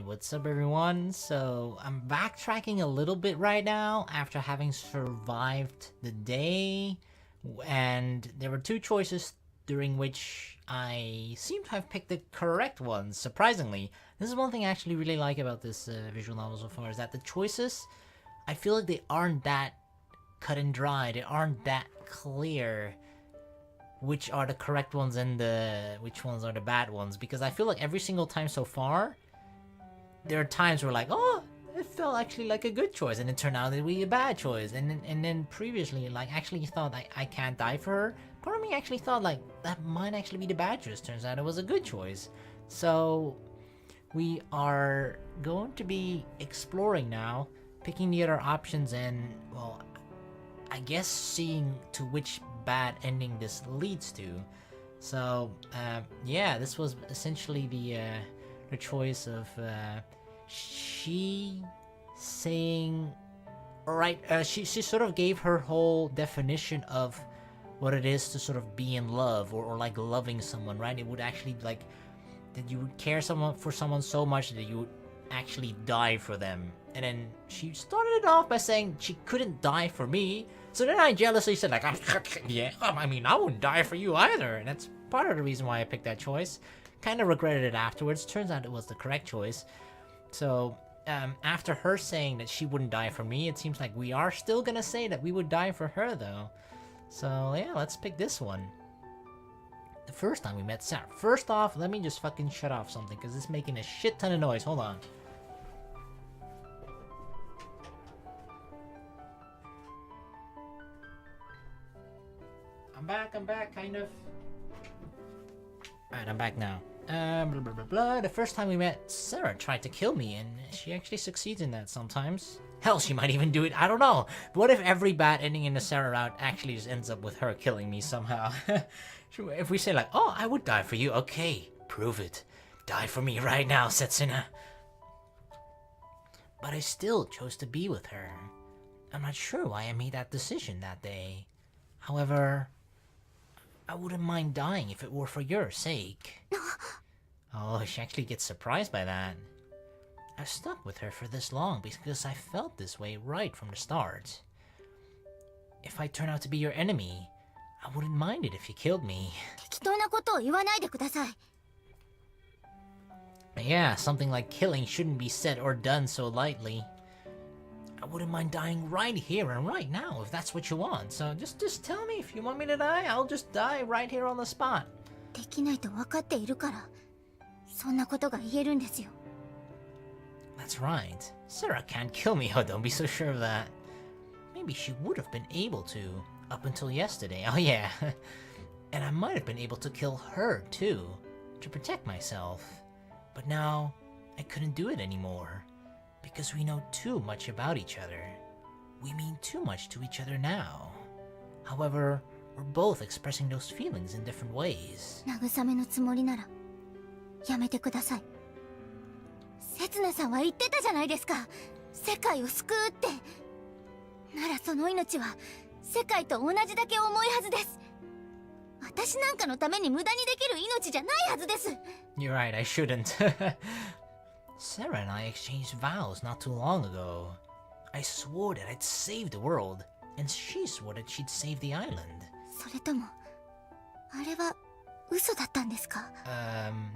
what's up everyone? So I'm backtracking a little bit right now after having survived the day, and there were two choices during which I seem to have picked the correct ones, surprisingly. This is one thing I actually really like about this visual novel so far, is that the choices, I feel like they aren't that cut and dry, they aren't that clear which are the correct ones and which ones are the bad ones, because I feel like every single time so far, there are times where like, oh, it felt actually like a good choice, and it turned out to be a bad choice, and then previously, like, actually thought I can't die for her. Part of me actually thought like that might actually be the bad choice. Turns out it was a good choice. So we are going to be exploring now, picking the other options, and well, I guess seeing to which bad ending this leads to. So yeah, this was essentially the choice of she saying, right, she sort of gave her whole definition of what it is to sort of be in love, or like loving someone, right? It would actually like that you would care for someone so much that you would actually die for them. And then she started it off by saying she couldn't die for me. So then I jealously said like, yeah, I mean, I wouldn't die for you either. And that's part of the reason why I picked that choice. Kind of regretted it afterwards. Turns out it was the correct choice. So after her saying that she wouldn't die for me, it seems like we are still gonna say that we would die for her though. So yeah, let's pick this one. The first time we met Sara. First off, let me just fucking shut off something, because it's making a shit ton of noise. Hold on. I'm back, kind of. Alright, I'm back now. Blah, blah, blah, blah. The first time we met, Sara tried to kill me, and she actually succeeds in that sometimes. Hell, she might even do it, I don't know. But what if every bad ending in the Sara route actually just ends up with her killing me somehow? If we say like, oh, I would die for you, okay, prove it. Die for me right now, Setsuna. But I still chose to be with her. I'm not sure why I made that decision that day. However, I wouldn't mind dying if it were for your sake. Oh, she actually gets surprised by that. I've stuck with her for this long because I felt this way right from the start. If I turn out to be your enemy, I wouldn't mind it if you killed me. Yeah, something like killing shouldn't be said or done so lightly. I wouldn't mind dying right here and right now if that's what you want. So just tell me if you want me to die. I'll just die right here on the spot. That's right. Sara can't kill me. Oh, don't be so sure of that. Maybe she would have been able to, up until yesterday. Oh yeah. And I might have been able to kill her too, to protect myself. But now, I couldn't do it anymore. Because we know too much about each other. We mean too much to each other now. However, we're both expressing those feelings in different ways. You're right, I shouldn't. Sara and I exchanged vows not too long ago. I swore that I'd save the world, and she swore that she'd save the island.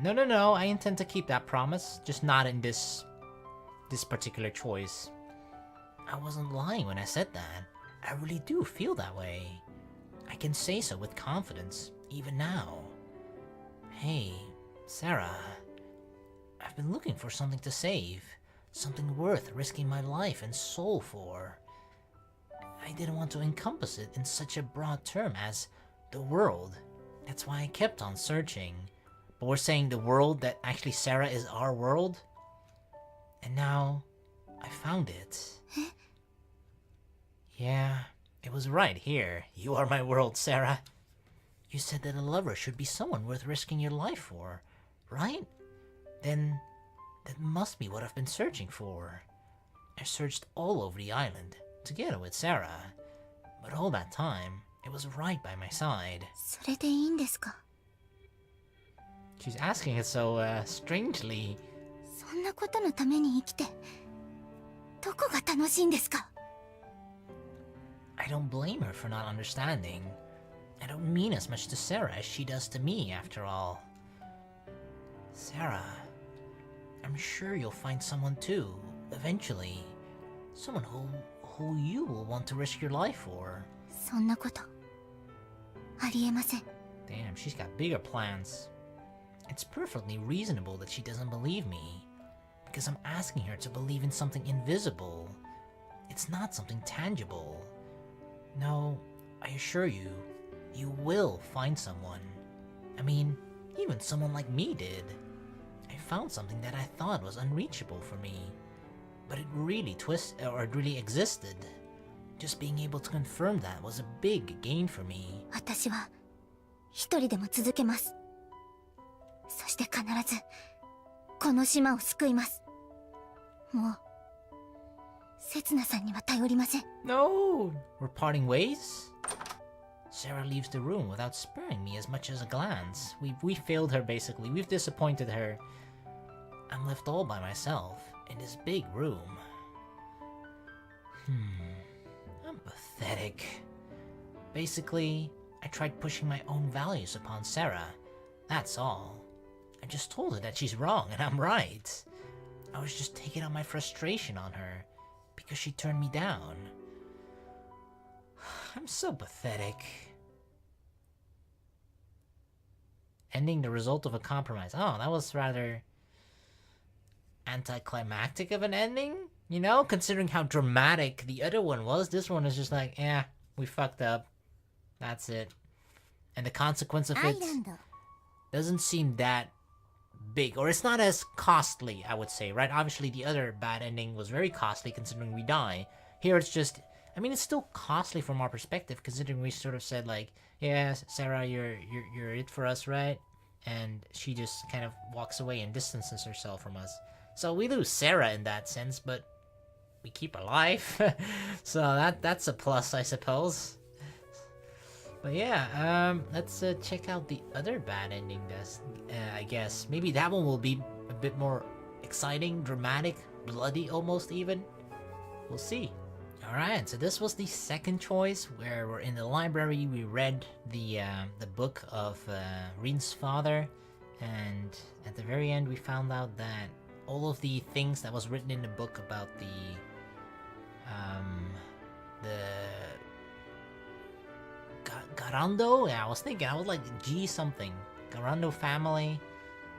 No, I intend to keep that promise, just not in this particular choice. I wasn't lying when I said that. I really do feel that way. I can say so with confidence, even now. Hey, Sara. I've been looking for something to save. Something worth risking my life and soul for. I didn't want to encompass it in such a broad term as the world. That's why I kept on searching. But we're saying the world that actually Sara is our world? And now, I found it. Yeah, it was right here. You are my world, Sara. You said that a lover should be someone worth risking your life for, right? Then, that must be what I've been searching for. I searched all over the island, together with Sara. But all that time, it was right by my side. She's asking it so, strangely. んなことのために生きてどこが楽しいんですか？ I don't blame her for not understanding. I don't mean as much to Sara as she does to me, after all. Sara, I'm sure you'll find someone too, eventually. Someone who you will want to risk your life for. そんなことありえません。 Damn, she's got bigger plans. It's perfectly reasonable that she doesn't believe me, because I'm asking her to believe in something invisible. It's not something tangible. No, I assure you, you will find someone. I mean, even someone like me did. I found something that I thought was unreachable for me, but it really existed. Just being able to confirm that was a big gain for me. 私は一人でも続けます。そして必ずこの島を救います。もうせつなさんには頼りません。 No! We're parting ways? Sara leaves the room without sparing me as much as a glance. We failed her basically. We've disappointed her. I'm left all by myself in this big room. I'm pathetic. Basically, I tried pushing my own values upon Sara. That's all. I just told her that she's wrong and I'm right. I was just taking out my frustration on her because she turned me down. I'm so pathetic. Ending the result of a compromise. Oh, that was rather anticlimactic of an ending, you know, considering how dramatic the other one was. This one is just like, yeah, we fucked up. That's it. And the consequence of it doesn't seem that big, or it's not as costly, I would say, right? Obviously, the other bad ending was very costly considering we die. Here it's just, I mean, it's still costly from our perspective, considering we sort of said like, yeah, Sara, you're it for us, right? And she just kind of walks away and distances herself from us. So we lose Sara in that sense, but we keep her alive. So that's a plus, I suppose. But yeah, let's check out the other bad ending. I guess maybe that one will be a bit more exciting, dramatic, bloody, almost even. We'll see. All right, so this was the second choice, where we're in the library. We read the book of Rinne's father, and at the very end, we found out that all of the things that was written in the book about the Garando? Yeah, I was like G something. Garando family.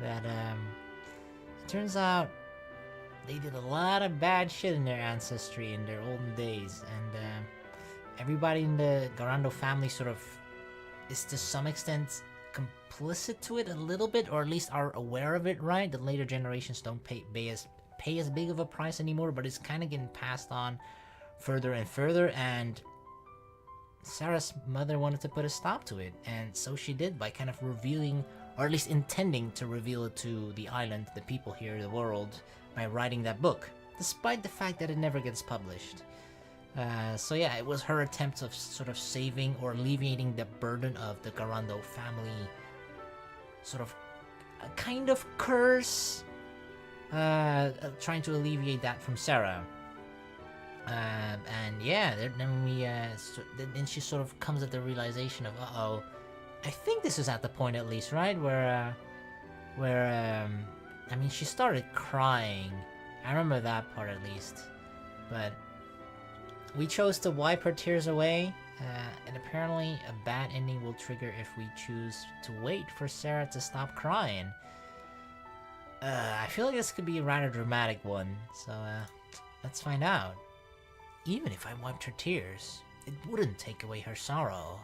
That, it turns out they did a lot of bad shit in their ancestry in their olden days. And, everybody in the Garando family sort of is to some extent complicit to it a little bit, or at least are aware of it, right? The later generations don't pay as big of a price anymore, but it's kind of getting passed on further and further, and Sara's mother wanted to put a stop to it, and so she did by kind of revealing, or at least intending to reveal it to the island, the people here, the world, by writing that book, despite the fact that it never gets published. So yeah, it was her attempt of sort of saving or alleviating the burden of the Garando family, sort of a kind of curse, trying to alleviate that from Sara. And yeah, then she sort of comes at the realization of, uh-oh, I think this is at the point at least, right, where I mean, she started crying. I remember that part at least, but we chose to wipe her tears away, and apparently a bad ending will trigger if we choose to wait for Sara to stop crying. I feel like this could be a rather dramatic one, so let's find out. Even if I wiped her tears, it wouldn't take away her sorrow.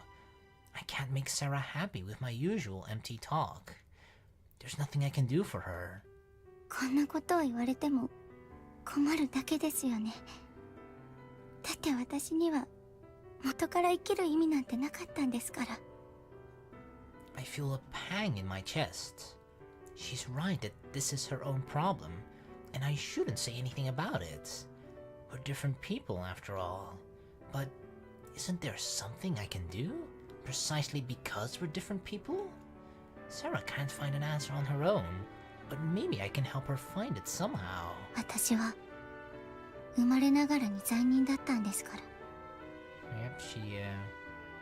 I can't make Sara happy with my usual empty talk. There's nothing I can do for her. こんなことを言われても困るだけですよね。だって私には元から生きる意味なんてなかったんですから。I feel a pang in my chest. She's right that this is her own problem, and I shouldn't say anything about it. We're different people after all. But isn't there something I can do? Precisely because we're different people? Sara can't find an answer on her own. But maybe I can help her find it somehow. 私は生まれながらに罪人だったんですから。 Yep,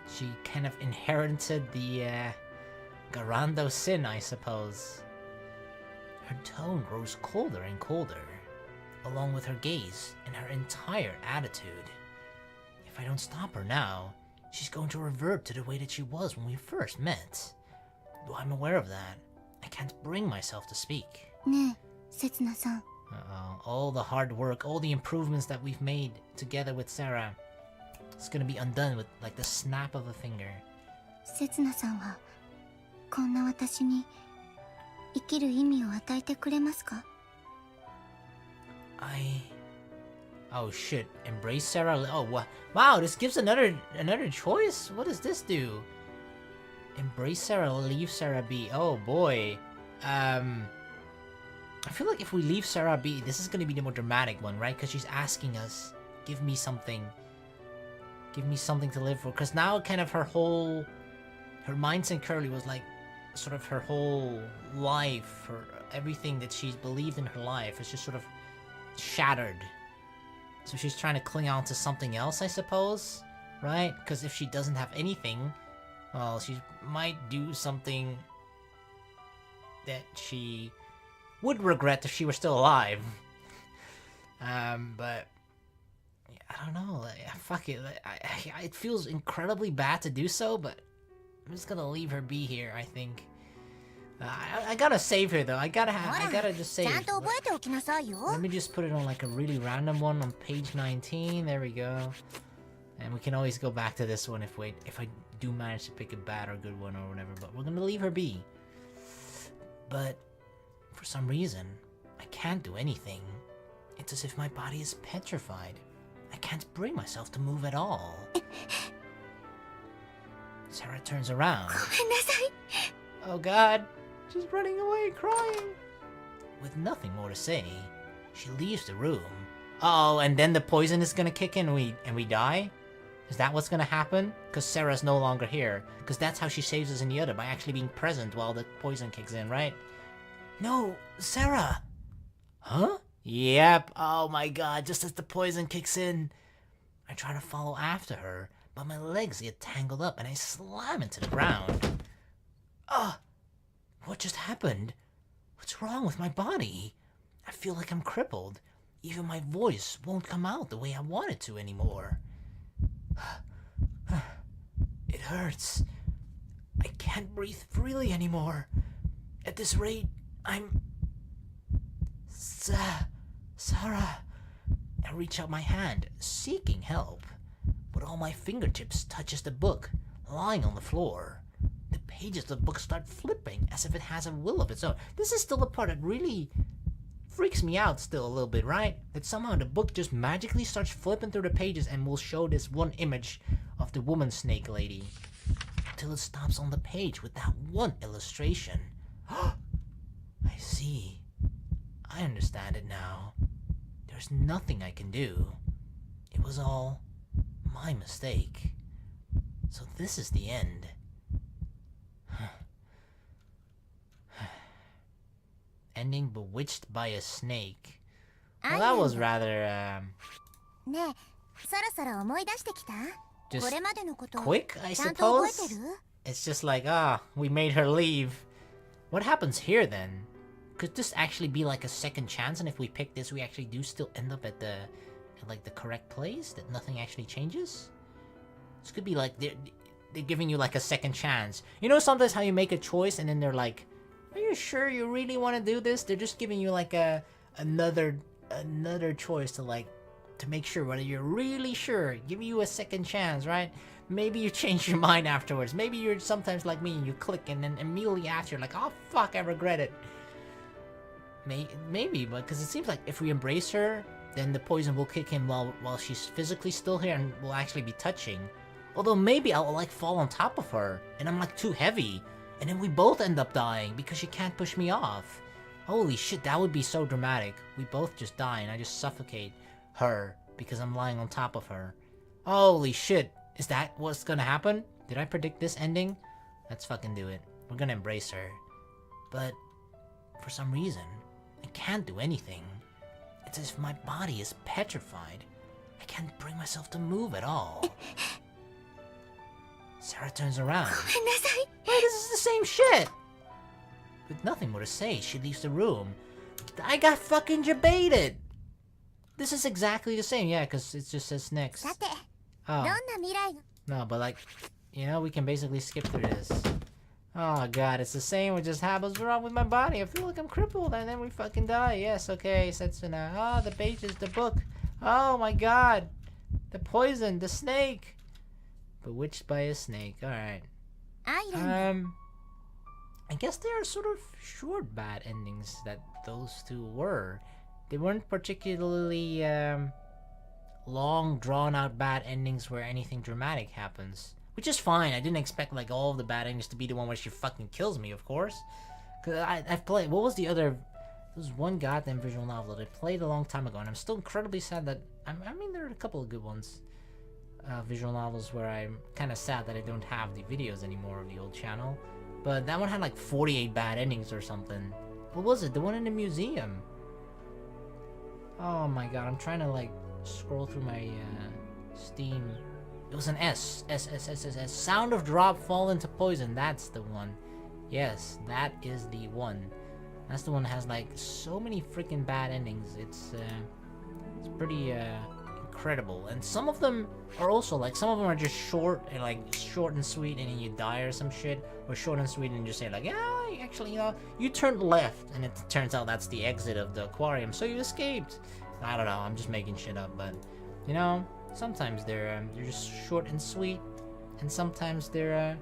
she kind of inherited the Garando sin, I suppose. Her tone grows colder and colder, along with her gaze and her entire attitude. If I don't stop her now, she's going to revert to the way that she was when we first met. Though I'm aware of that, I can't bring myself to speak. ねえ、せつなさん。 Uh-oh, all the hard work, all the improvements that we've made together with Sara, it's gonna be undone with like the snap of a finger. せつなさんはこんな私に生きる意味を与えてくれますか？ Oh shit, embrace Sara. Oh wow, this gives another choice. What does this do? Embrace Sara, leave Sara be. Oh boy. I feel like if we leave Sara be, this is gonna be the more dramatic one, right? Because she's asking us, give me something to live for. Because now kind of her mindset currently was like sort of her whole life, her everything that she's believed in her life is just sort of shattered. So she's trying to cling on to something else, I suppose, right? Because if she doesn't have anything, well, she might do something that she would regret if she were still alive. But yeah, I don't know. Like, fuck it. It feels incredibly bad to do so, but I'm just gonna leave her be here. I think. I gotta save her though. I gotta just save. Let me just put it on like a really random one on page 19. There we go. And we can always go back to this one if I do manage to pick a bad or good one or whatever. But we're gonna leave her be. But for some reason, I can't do anything. It's as if my body is petrified. I can't bring myself to move at all. Sara turns around. Oh god, she's running away crying. With nothing more to say, she leaves the room. Oh, and then the poison is gonna kick in and we die? Is that what's gonna happen? Because Sara's no longer here. Because that's how she saves us in the other, by actually being present while the poison kicks in, right? No, Sara! Huh? Yep, oh my god, just as the poison kicks in. I try to follow after her, but my legs get tangled up and I slam into the ground. Ugh! What just happened? What's wrong with my body? I feel like I'm crippled. Even my voice won't come out the way I want it to anymore. It hurts. I can't breathe freely anymore. At this rate, I'm... Sara. I reach out my hand, seeking help, but all my fingertips touches the book, lying on the floor. The pages of the book start flipping as if it has a will of its own. This is still the part that really freaks me out still a little bit, right? That somehow the book just magically starts flipping through the pages and will show this one image of the woman snake lady. Till it stops on the page with that one illustration. I see. I understand it now. There's nothing I can do. It was all my mistake. So this is the end. Ending bewitched by a snake. Well, that was rather, just quick, I suppose? It's just like, we made her leave. What happens here then? Could this actually be like a second chance, and if we pick this, we actually do still end up at the correct place? That nothing actually changes? This could be like they're giving you like a second chance. You know sometimes how you make a choice and then they're like, are you sure you really want to do this? They're just giving you like another choice to make sure whether you're really sure. Give you a second chance, right? Maybe you change your mind afterwards. Maybe you're sometimes like me and you click and then immediately after you're like, oh fuck, I regret it. Maybe, but because it seems like if we embrace her, then the poison will kick in while she's physically still here and will actually be touching. Although maybe I'll like fall on top of her and I'm like too heavy, and then we both end up dying because she can't push me off. Holy shit, that would be so dramatic. We both just die and I just suffocate her because I'm lying on top of her. Holy shit, is that what's gonna happen? Did I predict this ending? Let's fucking do it. We're gonna embrace her. But for some reason, I can't do anything. It's as if my body is petrified. I can't bring myself to move at all. Sara turns around. Hey, this is the same shit! With nothing more to say, she leaves the room. I got fucking debated! This is exactly the same, yeah, because it just says next. Oh. No, but like, you know, we can basically skip through this. Oh god, it's the same. What just happens wrong with my body? I feel like I'm crippled and then we fucking die. Yes, okay, Setsuna. Oh, the pages, the book. Oh my god. The poison, the snake. Bewitched by a snake. Alright. I guess they are sort of short bad endings that those two were. They weren't particularly long drawn out bad endings where anything dramatic happens. Which is fine. I didn't expect like all of the bad endings to be the one where she fucking kills me, of course. Cause I've played, what was the other, there was one goddamn visual novel that I played a long time ago and I'm still incredibly sad that, I mean there are a couple of good ones. Visual novels where I'm kind of sad that I don't have the videos anymore of the old channel. But that one had like 48 bad endings or something. What was it? The one in the museum. Oh my god, I'm trying to like scroll through my Steam. It was an S. Sound of drop fall into poison. That's the one. Yes, that is the one. That's the one that has like so many freaking bad endings. It's pretty incredible. And some of them are also like, some of them are just short and like short and sweet and then you die or some shit, or short and sweet and you just say like, yeah, actually, you know, you turned left and it turns out that's the exit of the aquarium, so you escaped. I don't know, I'm just making shit up, but you know, sometimes they're just short and sweet, and sometimes they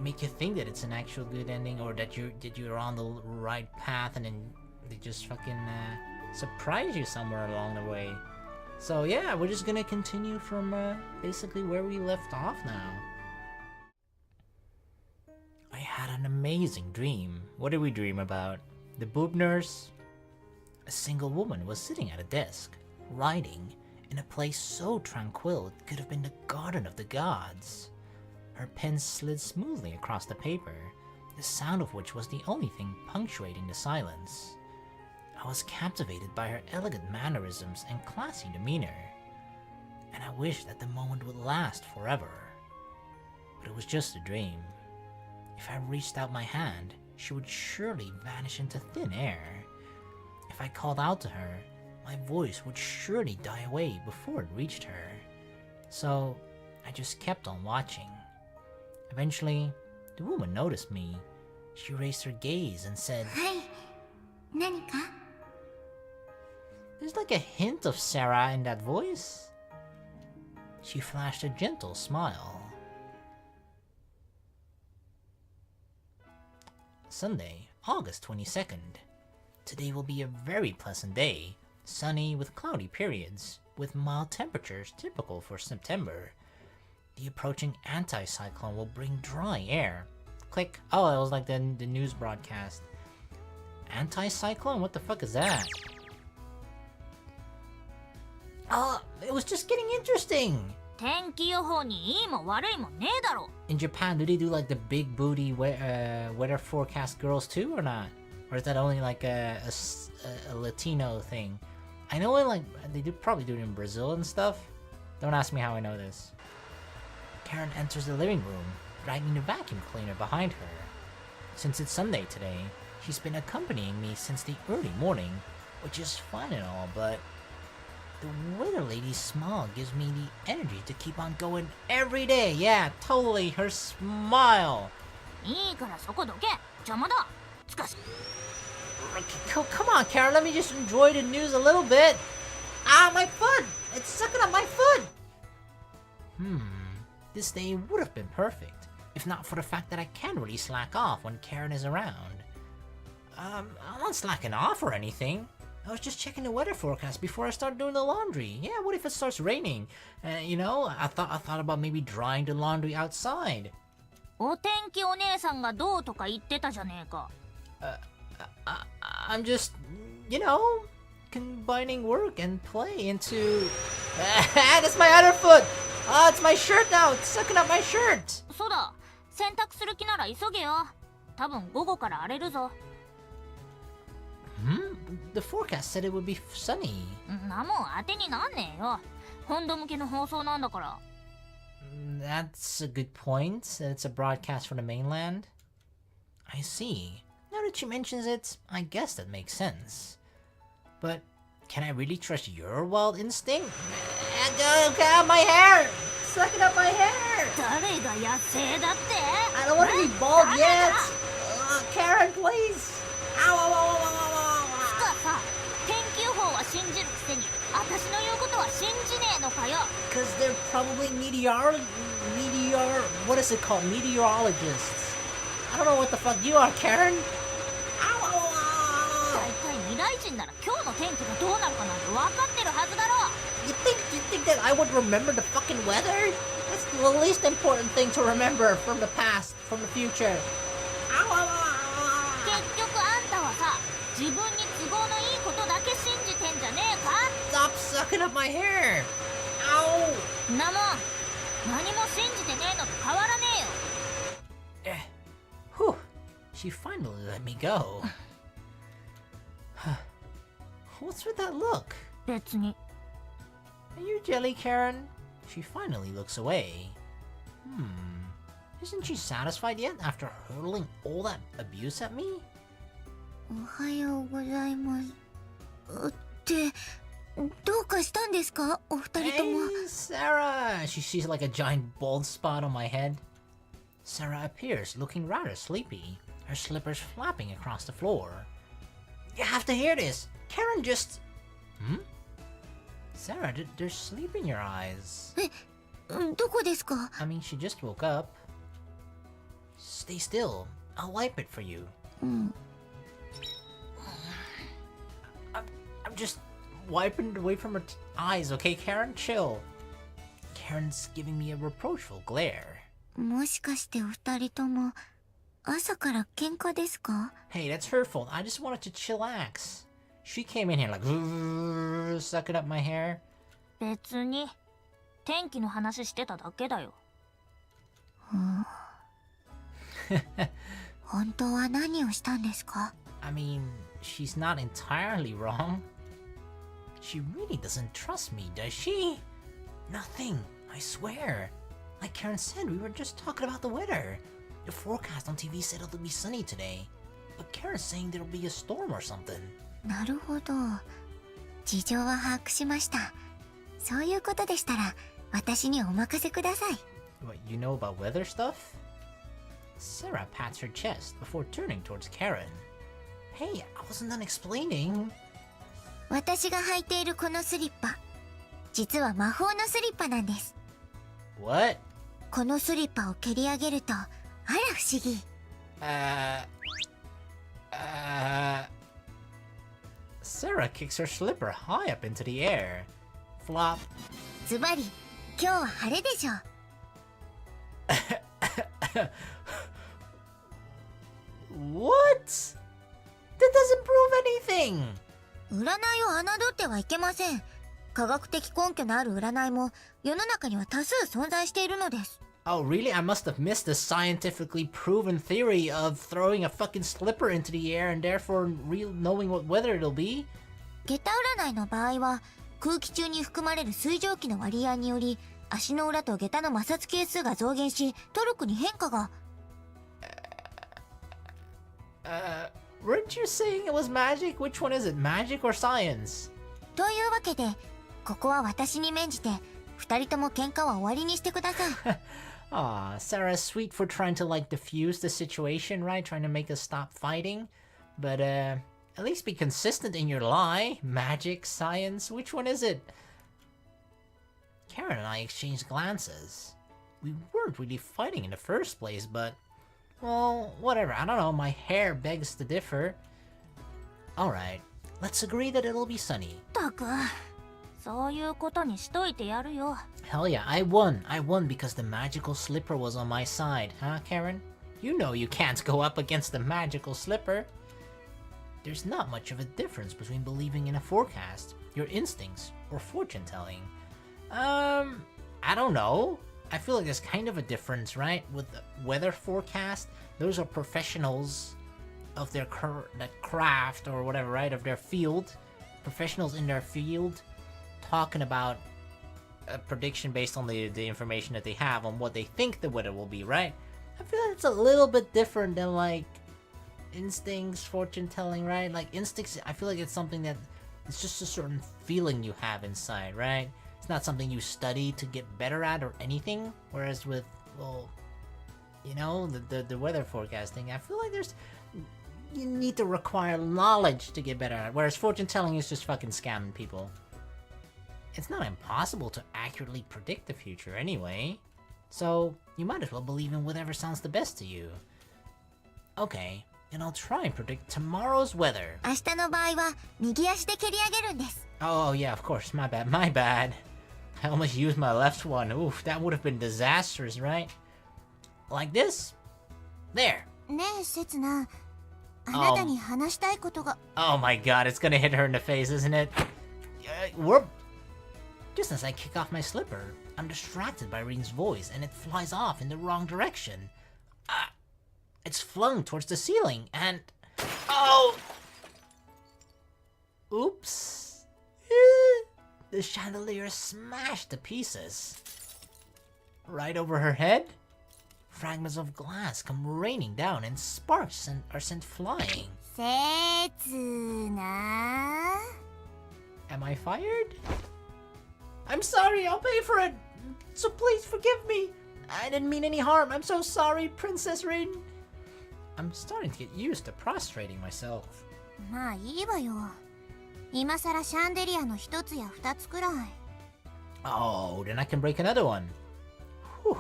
make you think that it's an actual good ending or that you're on the right path, and then they just fucking surprise you somewhere along the way. So yeah, we're just gonna continue from basically where we left off now. I had an amazing dream. What did we dream about? The boob nurse? A single woman was sitting at a desk, writing, in a place so tranquil it could have been the garden of the gods. Her pen slid smoothly across the paper, the sound of which was the only thing punctuating the silence. I was captivated by her elegant mannerisms and classy demeanor, and I wished that the moment would last forever. But it was just a dream. If I reached out my hand, she would surely vanish into thin air. If I called out to her, my voice would surely die away before it reached her. So I just kept on watching. Eventually, the woman noticed me. She raised her gaze and said, "Hi, nanika?" There's like a hint of Sara in that voice. She flashed a gentle smile. Sunday, August 22nd. Today will be a very pleasant day. Sunny with cloudy periods, with mild temperatures typical for September. The approaching anticyclone will bring dry air. Click. Oh, it was like the news broadcast. Anticyclone? What the fuck is that? Oh, it was just getting interesting. In Japan, do they do like the big booty weather forecast girls too, or not? Or is that only like a Latino thing? I know like they probably do it in Brazil and stuff. Don't ask me how I know this. Karen enters the living room, dragging the vacuum cleaner behind her. Since it's Sunday today, she's been accompanying me since the early morning, which is fine and all, but the weather lady's smile gives me the energy to keep on going every day. Yeah, totally, her smile. Come on, Karen, let me just enjoy the news a little bit. Ah, my foot! It's sucking up my foot! This day would have been perfect, if not for the fact that I can't really slack off when Karen is around. I'm not slacking off or anything. I was just checking the weather forecast before I start doing the laundry. Yeah, what if it starts raining? You know, I thought about maybe drying the laundry outside. I'm just, you know, combining work and play into... That's my other foot! Oh, it's my shirt now! It's sucking up my shirt! the forecast said it would be sunny. なもん当てになんねえよ。本土向けの放送なんだから。That's a good point. It's a broadcast for the mainland. I see. Now that she mentions it, I guess that makes sense. But can I really trust your wild instinct? God, my hair! Sucking up my hair! 誰が野生だって？ I don't want to be bald yet! Karen, please! Ow, ow, ow, ow, ow, つかさ、天気予報は信じるくせに、私の言うことは信じねえのかよ。 Because they're probably what is it called? Meteorologists. I don't know what the fuck you are, Karen. Ow, ow, ow, ow. 大体未来人なら今日の天気がどうなるかなんて分かってるはずだろ。 You think that I would remember the fucking weather? That's the least important thing to remember from the past, from the future. Ow, ow, ow, ow. 結局あんたはさ、自分に都合のいいことだけ信じてんじゃねえか？ Stop sucking up my hair. Ow. なもん、何も信じてねえのと変わらねえよ。 Whew. She finally let me go. What's with that look? 別に。 Are you jelly, Karen? She finally looks away. Isn't she satisfied yet after hurling all that abuse at me? おはようございます。ってどうかしたんですか、お二人とも。 Hey, Sara! She sees like a giant bald spot on my head. Sara appears, looking rather sleepy, her slippers flapping across the floor. You have to hear this! Karen just... Sara, there's sleep in your eyes. どこですか？ I mean, she just woke up. Stay still. I'll wipe it for you. I'm just wiping it away from her eyes, okay, Karen? Chill. Karen's giving me a reproachful glare. もしかしてお二人とも朝から喧嘩ですか？ Hey, that's her fault. I just wanted to chillax. She came in here like sucking up my hair. 別に天気の話してただけだよ。本当は何をしたんですか？ I mean, she's not entirely wrong. She really doesn't trust me, does she? Nothing, I swear. Like Karen said, we were just talking about the weather. The forecast on TV said it'll be sunny today. But Karen's saying there'll be a storm or something. なるほど。事情は把握しました。そういうことでしたら、私にお任せください。 What, you know about weather stuff? Sara pats her chest before turning towards Karen. Hey, I wasn't done explaining. 私が履いているこのスリッパ、実は魔法のスリッパなんです。 What? このスリッパを蹴り上げると、あら不思議。Sara kicks her slipper high up into the air. Flop. ズバリ、今日は晴れでしょう。What? That doesn't prove anything! 占いを侮ってはいけません。科学的根拠のある占いも世の中には多数存在しているのです。 Oh, really? I must have missed the scientifically proven theory of throwing a fucking slipper into the air and therefore knowing what weather it'll be? 下駄占いの場合は、空気中に含まれる水蒸気の割合により、足の裏と下駄の摩擦係数が増減し、トルクに変化が。Weren't you saying it was magic? Which one is it, magic or science? というわけで、ここは私に免じて、二人とも喧嘩は終わりにしてください。Aw, Sarah's sweet for trying to like diffuse the situation, right? Trying to make us stop fighting. But at least be consistent in your lie. Magic, science, which one is it? Karen and I exchanged glances. We weren't really fighting in the first place, but... Well, whatever, I don't know, my hair begs to differ. Alright, let's agree that it'll be sunny. たく、そういうことにしといてやるよ。 Hell yeah, I won. I won because the magical slipper was on my side, huh, Karen? You know you can't go up against the magical slipper. There's not much of a difference between believing in a forecast, your instincts, or fortune-telling. I don't know. I feel like there's kind of a difference, right? With the weather forecast, those are professionals of their that craft or whatever, right? Of their field, professionals in their field, talking about a prediction based on the information that they have on what they think the weather will be, right? I feel like it's a little bit different than like instincts, fortune telling, right? Like instincts, I feel like it's something that it's just a certain feeling you have inside, right? It's not something you study to get better at or anything. Whereas with, well, you know, the weather forecasting, I feel like you need to require knowledge to get better at it. Whereas fortune telling is just fucking scamming people. It's not impossible to accurately predict the future anyway. So, you might as well believe in whatever sounds the best to you. Okay, and I'll try and predict tomorrow's weather. 明日の場合は右足で蹴り上げるんです。 Oh, yeah, of course, my bad. I almost used my left one. Oof, that would have been disastrous, right? Like this? There. ねえ、せつな。あなたに話したいことが。Oh my god, it's gonna hit her in the face, isn't it? Just as I kick off my slipper, I'm distracted by Rinne's voice and it flies off in the wrong direction. It's flown towards the ceiling and... Oh! Oops. The chandelier smashed to pieces. Right over her head, fragments of glass come raining down and sparks are sent flying. せつな。 Am I fired? I'm sorry, I'll pay for it. So please forgive me. I didn't mean any harm. I'm so sorry, Princess Rinne. I'm starting to get used to prostrating myself. まあいいわよ。今さらシャンデリアの一つや二つくらい。 Oh, then I can break another one. Whew.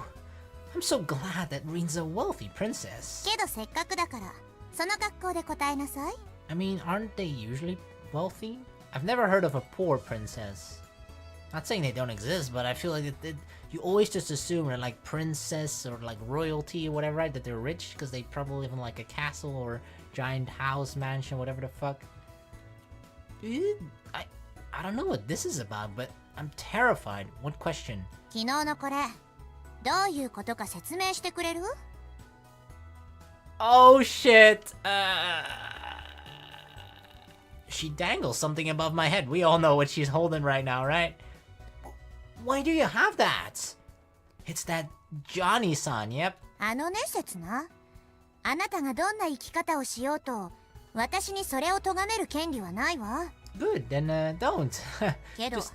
I'm so glad that Rinne's a wealthy princess. けどせっかくだから、その格好で答えなさい。I mean, aren't they usually wealthy? I've never heard of a poor princess. Not saying they don't exist, but I feel like you always just assume that like princess or like royalty or whatever, right? That they're rich because they probably live in like a castle or giant house, mansion, whatever the fuck. I don't know what this is about, but I'm terrified. What question? 昨日のこれ、どういうことか説明してくれる？ Oh shit! She dangles something above my head. We all know what she's holding right now, right? Why do you have that? It's that Johnny-san, yep. あのね、せつな。あなたがどんな生き方をしようと、私にそれを咎める権利はないわ。Good, then don't. けど、サ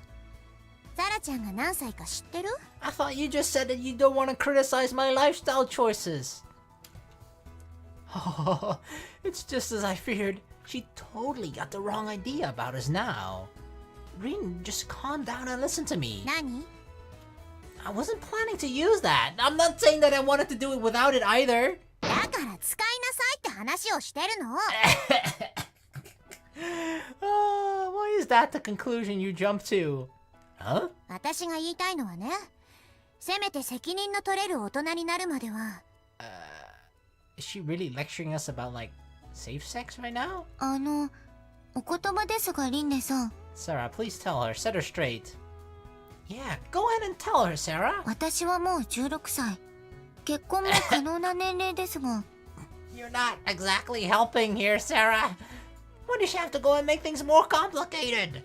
ラちゃんが何歳か知ってる？ I thought you just said that you don't want to criticize my lifestyle choices. Oh, it's just as I feared. She totally got the wrong idea about us now. Rinne, just calm down and listen to me. 何？ I wasn't planning to use that. I'm not saying that I wanted to do it without it either. だから使いなさいって話をしてるの。Oh, why is that the conclusion you jump to? Huh? 私が言いたいのはね、せめて責任の取れる大人になるまでは。Is she really lecturing us about like safe sex right now? お言葉ですが、リンネさん。 Sara, please tell her. Set her straight. Yeah, go ahead and tell her, Sara. 私はもう16歳。結婚も可能な年齢ですが。You're not exactly helping here, Sara. Why does she have to go and make things more complicated?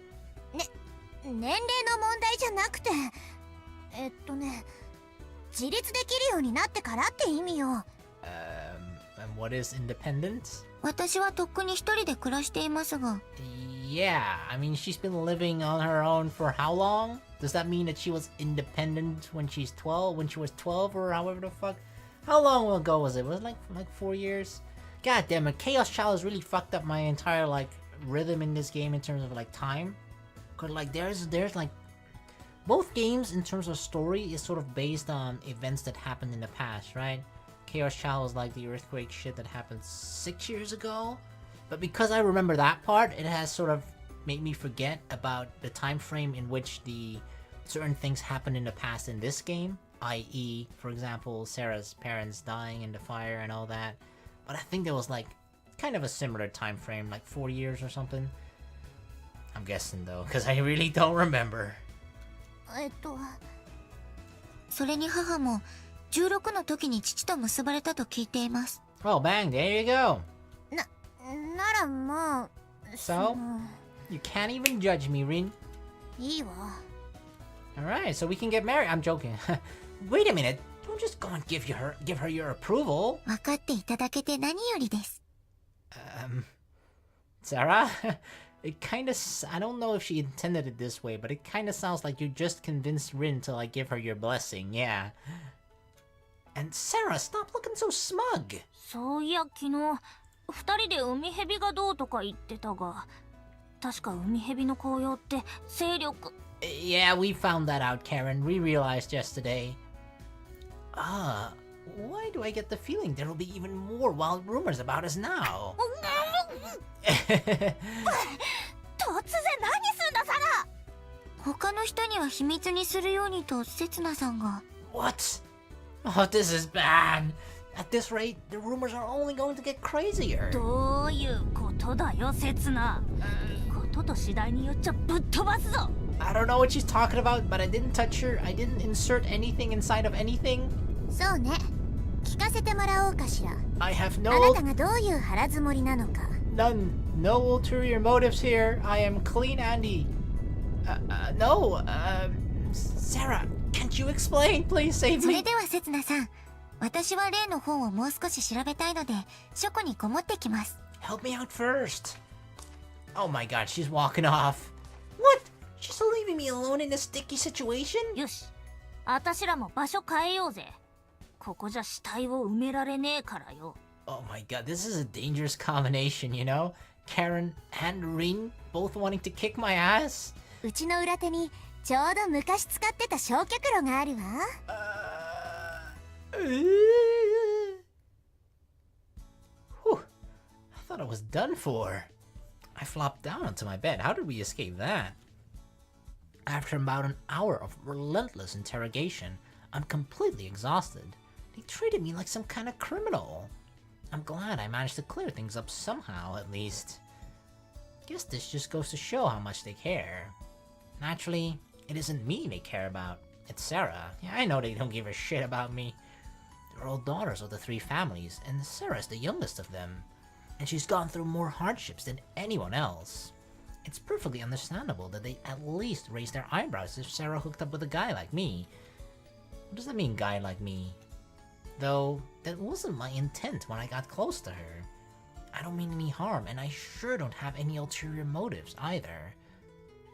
年齢の問題じゃなくて、自立できるようになってからって意味よ。And what is independence? 私はとっくに一人で暮らしていますが。Yeah, I mean, she's been living on her own for how long? Does that mean that she was independent when she was 12 or however the fuck? How long ago was it? Was it like 4 years? God damn it, Chaos Child has really fucked up my entire like rhythm in this game in terms of like time. Cause like there's like both games in terms of story is sort of based on events that happened in the past, right? Chaos Child was like the earthquake shit that happened 6 years ago. But because I remember that part, it has sort of made me forget about the time frame in which the certain things happened in the past in this game. I.e., for example, Sarah's parents dying in the fire and all that. But I think there was like kind of a similar time frame, like 4 years or something. I'm guessing though, because I really don't remember. それに母も16の時に父と結ばれたと聞いています。 Oh, bang, there you go. ならまあ So? You can't even judge me, Rin. いいわ。 Alright, so we can get married. I'm joking. Wait a minute. Don't just go and give her your approval. 分かっていただけて何よりです。 Sarah? It kinda... I don't know if she intended it this way, but it kinda sounds like you just convinced Rin to, like, give her your blessing, yeah. And Sarah, stop looking so smug! そういや昨日二人で海蛇がどうとか言ってたが、確か海蛇の紅葉って勢力。 Yeah, we found that out, Karen. We realized yesterday. Why do I get the feeling there will be even more wild rumors about us now? 突然何すんだサラ。他の人には秘密にするようにとせつなさんが。 What? Oh, this is bad. At this rate, the rumors are only going to get crazier. どういうことだよせつな。ことと次第によっちゃぶっ飛ばすぞ。 I don't know what she's talking about, but I didn't touch her. I didn't insert anything inside of anything. そうね。聞かせてもらおうかしら。 I have あな no... たがどういう腹積もりなのか。 None. No ulterior motives here. I am clean Andy. No. Sarah, can't you explain? Please save それ me. ではせつなさん、私は例の本をもう少し調べたいので書庫にこもってきます。 Help me out first. Oh my god, she's walking off. What? She's still leaving me alone in this sticky situation? よし、あたしらも場所変えようぜ。ここじゃ死体を埋められねえからよ。 Oh my god, this is a dangerous combination, you know? Karen and Rin both wanting to kick my ass? うちの裏手にちょうど昔使ってた焼却炉があるわ。 Whew. I thought I was done for. I flopped down onto my bed. How did we escape that? After about an hour of relentless interrogation, I'm completely exhausted. They treated me like some kind of criminal. I'm glad I managed to clear things up somehow, at least. Guess this just goes to show how much they care. Naturally, it isn't me they care about. It's Sara. Yeah, I know they don't give a shit about me. They're all daughters of the three families, and Sara's the youngest of them. And she's gone through more hardships than anyone else. It's perfectly understandable that they at least raise their eyebrows if Sara hooked up with a guy like me. What does that mean, guy like me? Though, that wasn't my intent when I got close to her. I don't mean any harm, and I sure don't have any ulterior motives either.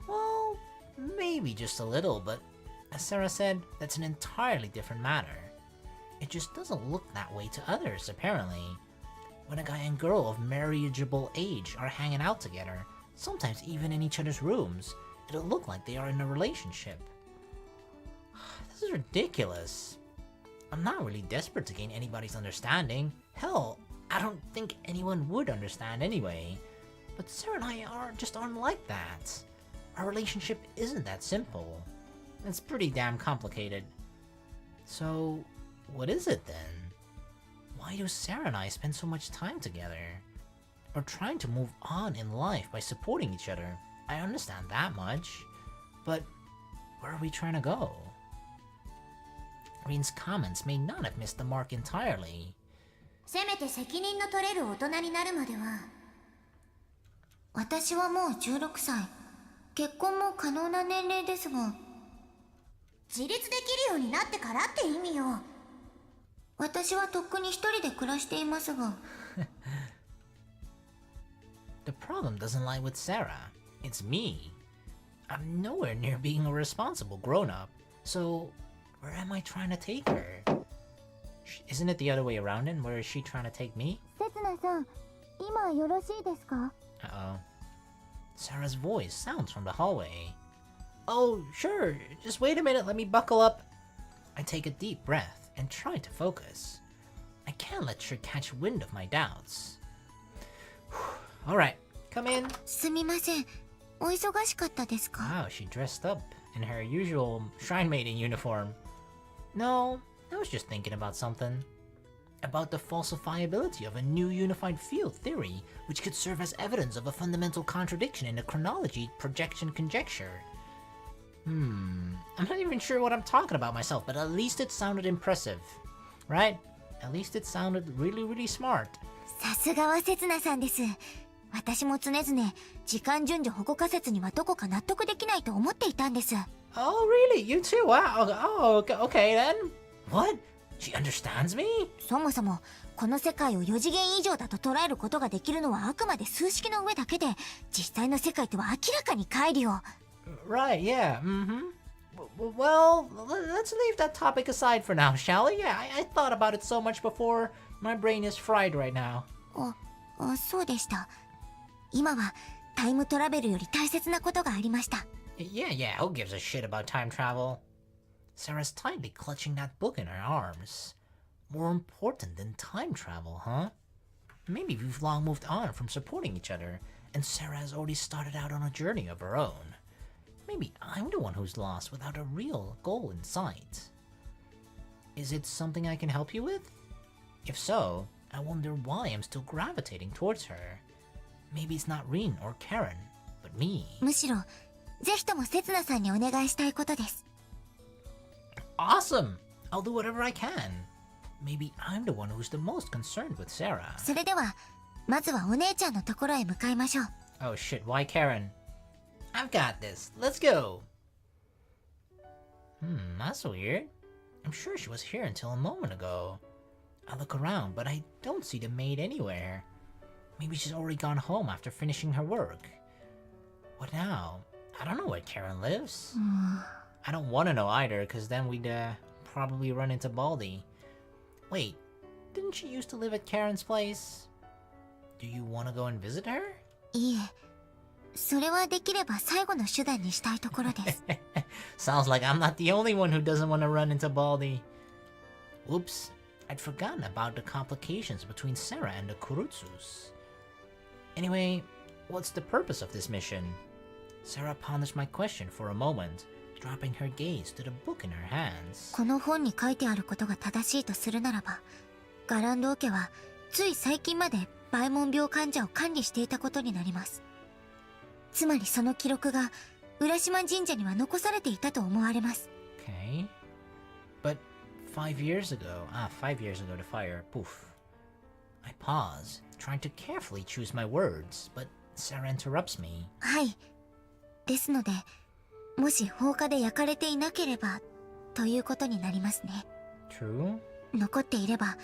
Well, maybe just a little, but as Sara said, that's an entirely different matter. It just doesn't look that way to others, apparently. When a guy and girl of marriageable age are hanging out together, sometimes even in each other's rooms, it'll look like they are in a relationship. This is ridiculous. I'm not really desperate to gain anybody's understanding. Hell, I don't think anyone would understand anyway. But Sara and I aren't like that. Our relationship isn't that simple. It's pretty damn complicated. So, what is it then? Why do Sara and I spend so much time together? We're trying to move on in life by supporting each other. I understand that much. But where are we trying to go? Rin's comments may not have missed the mark entirely. せめて責任の取れる大人になるまでは。私はもう16歳。結婚も可能な年齢ですが。自立できるようになってからって意味よ。私はとっくに一人で暮らしていますが。The problem doesn't lie with Sara. It's me. I'm nowhere near being a responsible grown-up. So, where am I trying to take her? Isn't it the other way around then? Where is she trying to take me? せつなさん、今よろしいですか? Uh-oh. Sarah's voice sounds from the hallway. Oh, sure. Just wait a minute. Let me buckle up. I take a deep breath and try to focus. I can't let her catch wind of my doubts. Alright, come in. すみません。お忙しかったですか? Wow, she dressed up in her usual shrine maiden uniform. No, I was just thinking about something. About the falsifiability of a new unified field theory, which could serve as evidence of a fundamental contradiction in the chronology projection conjecture. I'm not even sure what I'm talking about myself, but at least it sounded impressive. Right? At least it sounded really, really smart. さすがはせつなさんです。私も常々時間順序保護仮説にはどこか納得できないと思っていたんです。 Oh, really? You too? Wow. Oh, okay then. What? She understands me? そもそもこの世界を4次元以上だと捉えることができるのはあくまで数式の上だけで、実際の世界とは明らかに乖離を。 Right, yeah. Well, let's leave that topic aside for now, shall we? Yeah, I thought about it so much before. My brain is fried right now. そうでした。今はタイムトラベルより大切なことがありました。 Yeah, who gives a shit about time travel? Sarah's tightly clutching that book in her arms. More important than time travel, huh? Maybe we've long moved on from supporting each other, and Sarah has already started out on a journey of her own. Maybe I'm the one who's lost without a real goal in sight. Is it something I can help you with? If so, I wonder why I'm still gravitating towards her. Maybe it's not Rin or Karen, but me. むしろぜひともせつなさんにお願いしたいことです。 Awesome! I'll do whatever I can. Maybe I'm the one who's the most concerned with Sara. それではまずはお姉ちゃんのところへ向かいましょう。 Oh shit, why Karen? I've got this. Let's go! That's weird. I'm sure she was here until a moment ago. I look around, but I don't see the maid anywhere. Maybe she's already gone home after finishing her work. What now? I don't know where Karen lives. I don't want to know either, because then we'd probably run into Baldy. Wait, didn't she used to live at Karen's place? Do you want to go and visit her? いいえ、それはできれば最後の手段にしたいところです。 Sounds like I'm not the only one who doesn't want to run into Baldy. Oops, I'd forgotten about the complications between Sara and the Kurutsus. Anyway, what's the purpose of this mission? Sara ponders my question for a moment, dropping her gaze to the book in her hands. この本に書いてあることが正しいとするならば、ガランド家はつい最近までバイモン病患者を管理していたことになります。つまりその記録が浦島神社には残されていたと思われます。 Okay. But 5 years ago to fire, poof. I pause, trying to carefully choose my words, but Sara interrupts me. はい。ですので、もし放火で焼かれていなければということになりますね。 True? 残っていれば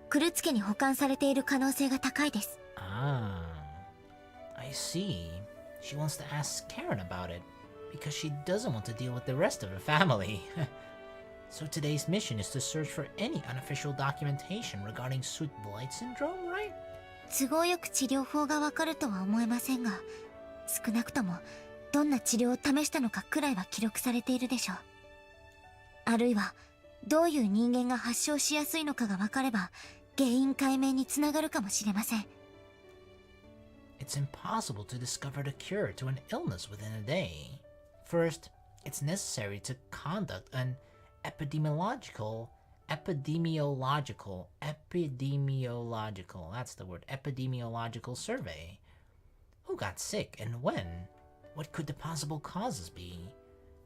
クルツ家に保管されている可能性が高いです。 Ah, I see. She wants to ask Karen about it, because she doesn't want to deal with the rest of her family. So today's mission is to search for any unofficial documentation regarding Soot Blight Syndrome, right? 都合よく治療法がわかるとは思えませんが、少なくともどんな治療を試したのかくらいは記録されているでしょう。あるいはどういう人間が発症しやすいのかがわかれば原因解明につながるかもしれません。 It's impossible to discover the cure to an illness within a day. First, it's necessary to conduct an epidemiological, that's the word, epidemiological survey. Who got sick and when? What could the possible causes be?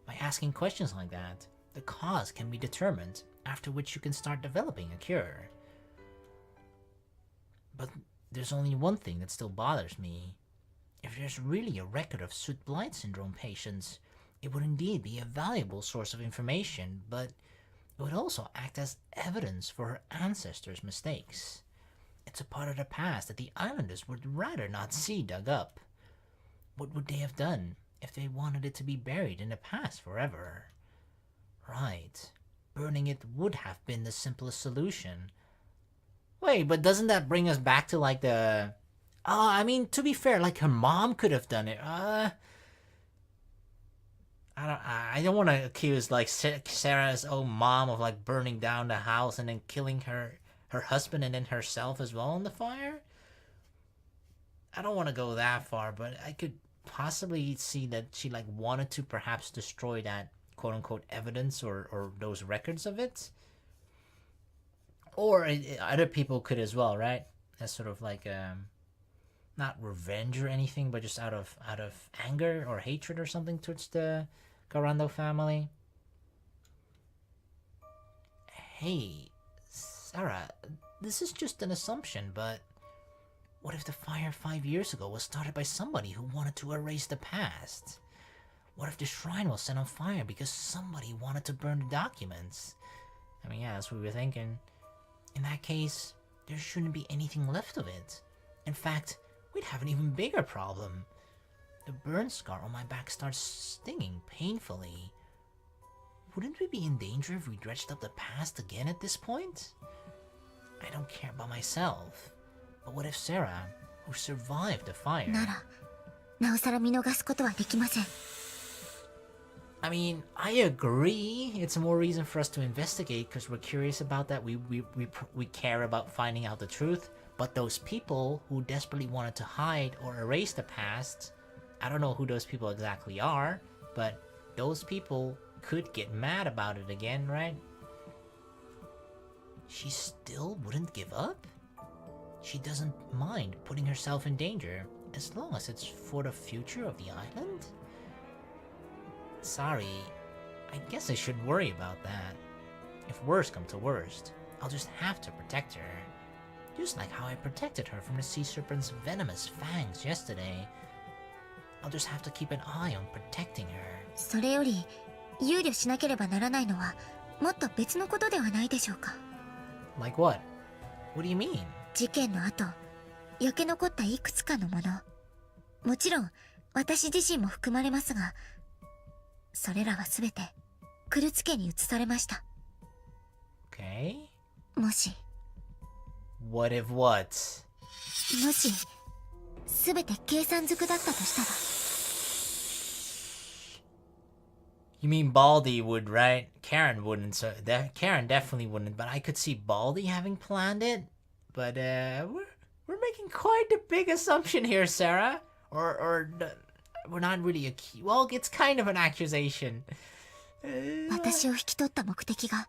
By asking questions like that, the cause can be determined, after which you can start developing a cure. But there's only one thing that still bothers me. If there's really a record of Soot Blight Syndrome patients, it would indeed be a valuable source of information, but it would also act as evidence for her ancestors' mistakes. It's a part of the past that the islanders would rather not see dug up. What would they have done if they wanted it to be buried in the past forever? Right. Burning it would have been the simplest solution. Wait, but doesn't that bring us back to like the... I mean, to be fair, like her mom could have done it. I don't want to accuse like Sarah's own mom of like burning down the house and then killing her husband and then herself as well in the fire. I don't want to go that far, but I could possibly see that she like wanted to perhaps destroy that quote unquote evidence or those records of it. Or other people could as well, right? As sort of like not revenge or anything, but just out of anger or hatred or something towards the Garando family. Hey, Sara, this is just an assumption, but What if the fire 5 years ago was started by somebody who wanted to erase the past? What if the shrine was set on fire because somebody wanted to burn the documents? I mean, yeah, that's what we were thinking. In that case, there shouldn't be anything left of it. In fact, we'd have an even bigger problem. The burn scar on my back starts stinging painfully. Wouldn't we be in danger if we dredged up the past again at this point? I don't care about myself. But what if Sara, who survived the fire... なら、なおさら見逃すことはできません。I mean, I agree. It's more reason for us to investigate because we're curious about that. We care about finding out the truth. But those people who desperately wanted to hide or erase the past, I don't know who those people exactly are, but those people could get mad about it again, right? She still wouldn't give up? She doesn't mind putting herself in danger as long as it's for the future of the island? Sorry, I guess I shouldn't worry about that. If worst comes to worst, I'll just have to protect her. Just like how I protected her from the sea serpent's venomous fangs yesterday. I'll just have to keep an eye on protecting her. それより、憂慮しなければならないのは、もっと別のことではないでしょうか。Like what? What do you mean? 事件の後、焼け残ったいくつかのもの。もちろん、私自身も含まれますが、それらはすべて、クルツ家に移されました。Okay. もし、 What if what? もし、すべて計算づくだったとしたら。You mean Baldy would, right? Karen wouldn't, so Karen definitely wouldn't, but I could see Baldy having planned it. But we're making quite a big assumption here, Sara. Or we're not really well, it's kind of an accusation. 私を引き取った目的が、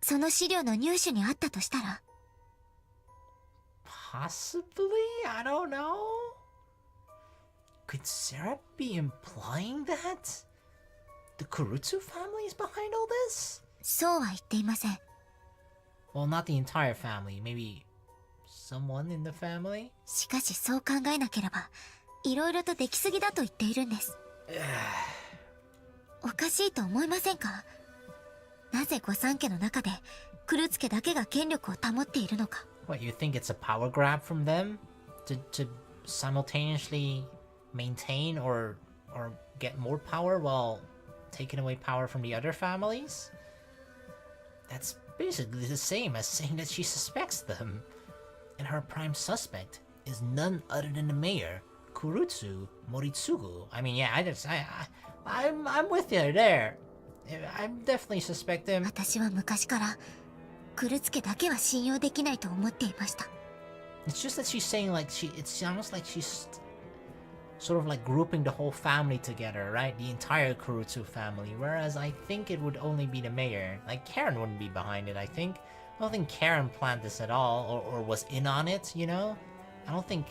その資料の入手にあったとしたら。Possibly? I don't know. Could Sara be implying that? The Kurutsu family is behind all this? そうは言っていません。Well, not the entire family. Maybe someone in the family? しかしそう考えなければ、いろいろとできすぎだと言っているんです。おかしいと思いませんか？なぜ御三家の中で、クルツ家だけが権力を保っているのか。What, you think it's a power grab from them? To simultaneously maintain or get more power while taking away power from the other families? That's basically the same as saying that she suspects them. And her prime suspect is none other than the mayor, Kurutsu Moritsugu. I mean, yeah, I'm with you there. I definitely suspect him. 私は昔から、クルツ家だけは信用できないと思っていました。It's just that she's saying like it sounds like she's sort of like grouping the whole family together, right? The entire Kurutsu family. Whereas I think it would only be the mayor. Like Karen wouldn't be behind it, I think. I don't think Karen planned this at all or was in on it, you know? I don't think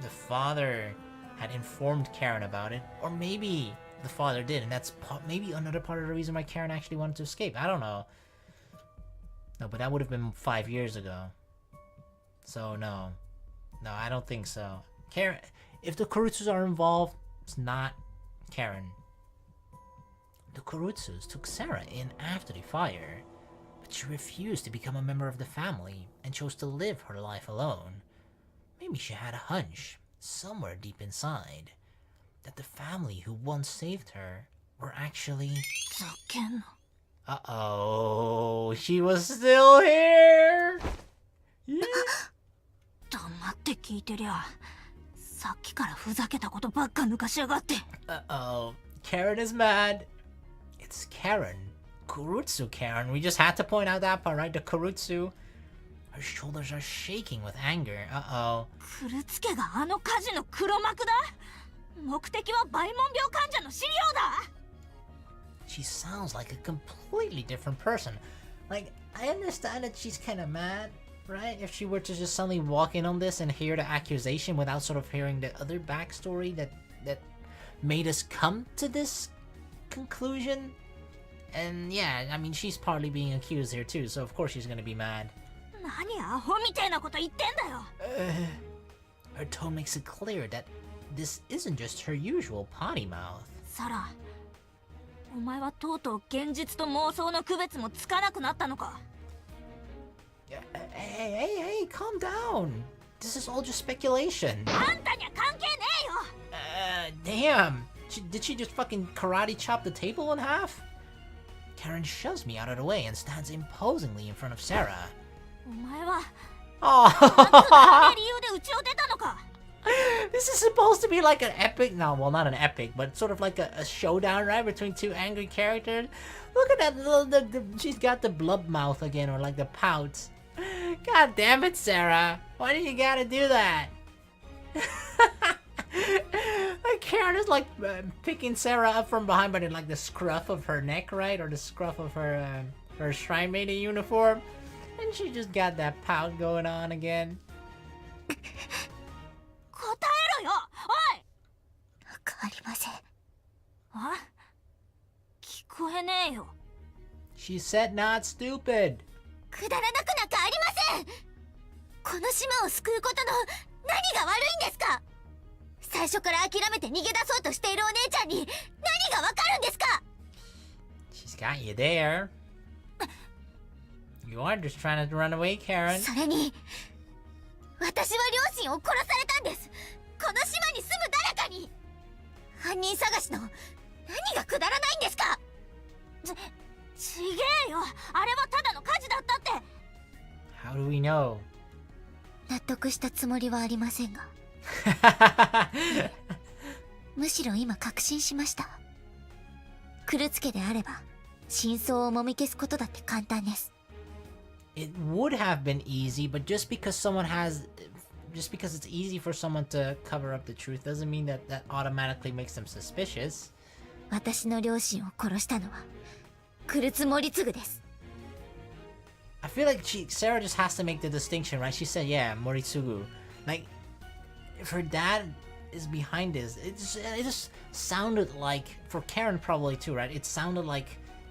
the father had informed Karen about it. Or maybe the father did, and that's maybe another part of the reason why Karen actually wanted to escape. I don't know. No, but that would have been 5 years ago. So no, I don't think so. Karen, if the Kurutsus are involved, it's not Karen. The Kurutsus took Sara in after the fire, but she refused to become a member of the family and chose to live her life alone. Maybe she had a hunch, somewhere deep inside, that the family who once saved her were actually... Uh-oh, she was still here! Yeah. 黙って聞いてりゃ、さっきからふざけたことばっか抜かしやがって。Uh-oh, Karen is mad. It's Karen. Kurutsu Karen. We just had to point out that part, right? The Kurutsu. Her shoulders are shaking with anger. Uh-oh. クルツ家があの火事の黒幕だ。目的はバイモン病患者の資料だ。She sounds like a completely different person. Like, I understand that she's kind of mad, right? If she were to just suddenly walk in on this and hear the accusation without sort of hearing the other backstory that made us come to this conclusion. And yeah, I mean, she's partly being accused here too, so of course she's gonna be mad. 何アホみたいなこと言ってんだよ。Her tone makes it clear that this isn't just her usual potty mouth. サラ、お前はとうとう現実と妄想の区別もつかなくなったのか。Hey, calm down. This is all just speculation. あんたには関係ねえよ。Damn. Did she just fucking karate chop the table in half? Karen shoves me out of the way and stands imposingly in front of Sara. お前は Oh, あの理由で家を出たのか。this is supposed to be like an epic, no, well, not an epic, but sort of like a showdown, right, between two angry characters. Look at that little, she's got the blub mouth again, or like the pout. God damn it, Sarah. Why do you gotta do that? Like Karen is like picking Sarah up from behind, but in like the scruff of her neck, right? Or the scruff of her her shrine maiden uniform. And she just got that pout going on again. 答えろよ、おい。わかりません。あ、聞こえねえよ。She said not stupid. くだらなくなんかありません。この島を救うことの何が悪いんですか。最初から諦めて逃げ出そうとしているお姉ちゃんに何がわかるんですか。 She's got you there. You are just trying to run away, Karen. それに私は両親を殺されたんです。この島に住む誰かに。犯人探しの何がくだらないんですか。ちげえよ、あれはただの火事だったって。 How do we know? 納得したつもりはありませんがむしろ今確信しました。クルツ家であれば真相をもみ消すことだって簡単です。 It would have been easy, but just because it's easy for someone to cover up the truth doesn't mean that automatically makes them suspicious. 私の両親を殺したのはクルツ森次です。 I feel like Sarah just has to make the distinction, right? She said, yeah, Moritsugu. Like, if her dad is behind this, it just sounded like, for Karen probably too, right? It sounded like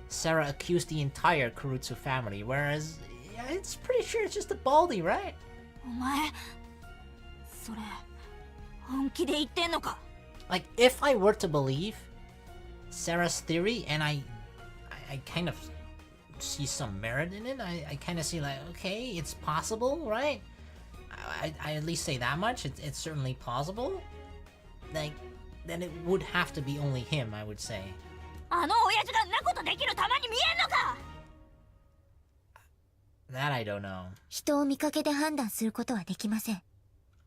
Sarah accused the entire Kurutsu family, whereas yeah, it's pretty sure it's just the Baldy, right? お前、それ本気で言ってんのか。 Like, if I were to believe Sarah's theory, and I kind of see some merit in it, I kind of see like, okay, it's possible, right? I at least say that much. It's certainly possible. Like, then it would have to be only him, I would say. あの親父がんなことできる玉に見えんのか。 That I don't know. 人を見かけで判断することはできません。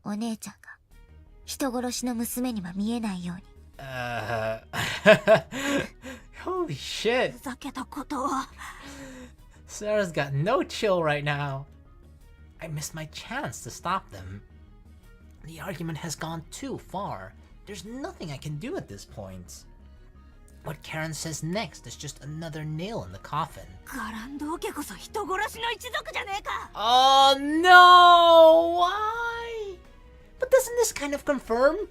お姉ちゃんが人殺しの娘には見えないように。Holy shit. ふざけたことを。 Sarah's got no chill right now. I missed my chance to stop them. The argument has gone too far. There's nothing I can do at this point. What Karen says next is just another nail in the coffin. ガランド家こそ人殺しの一族じゃねえか。 Oh no! Why? But doesn't this kind of confirm?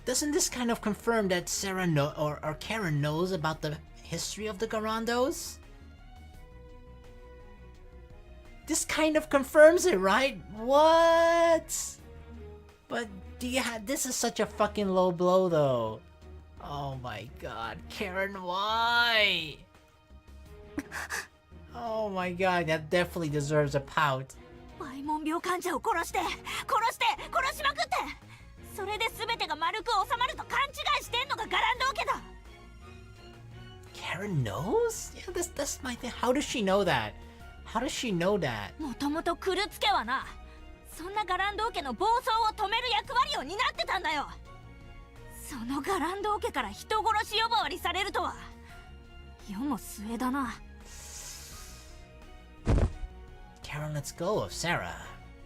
Doesn't this kind of confirm that Sarah or Karen knows about the history of the Garandos? This kind of confirms it, right? What? But this is such a fucking low blow though. Oh my god, Karen, why? Oh my god, that definitely deserves a pout. バイモン病患者を殺しまくって、それで全てが丸く収まると勘違いしてんのがガランド家だ。 Karen knows? Yeah, that's my thing. How does she know that? How does she know that? もともとクルツ家はな、そんなガランド家の暴走を止める役割を担ってたんだよ。そのガランド家から人殺し呼ばわりされるとは世も末だな。 Karen lets go of Sarah.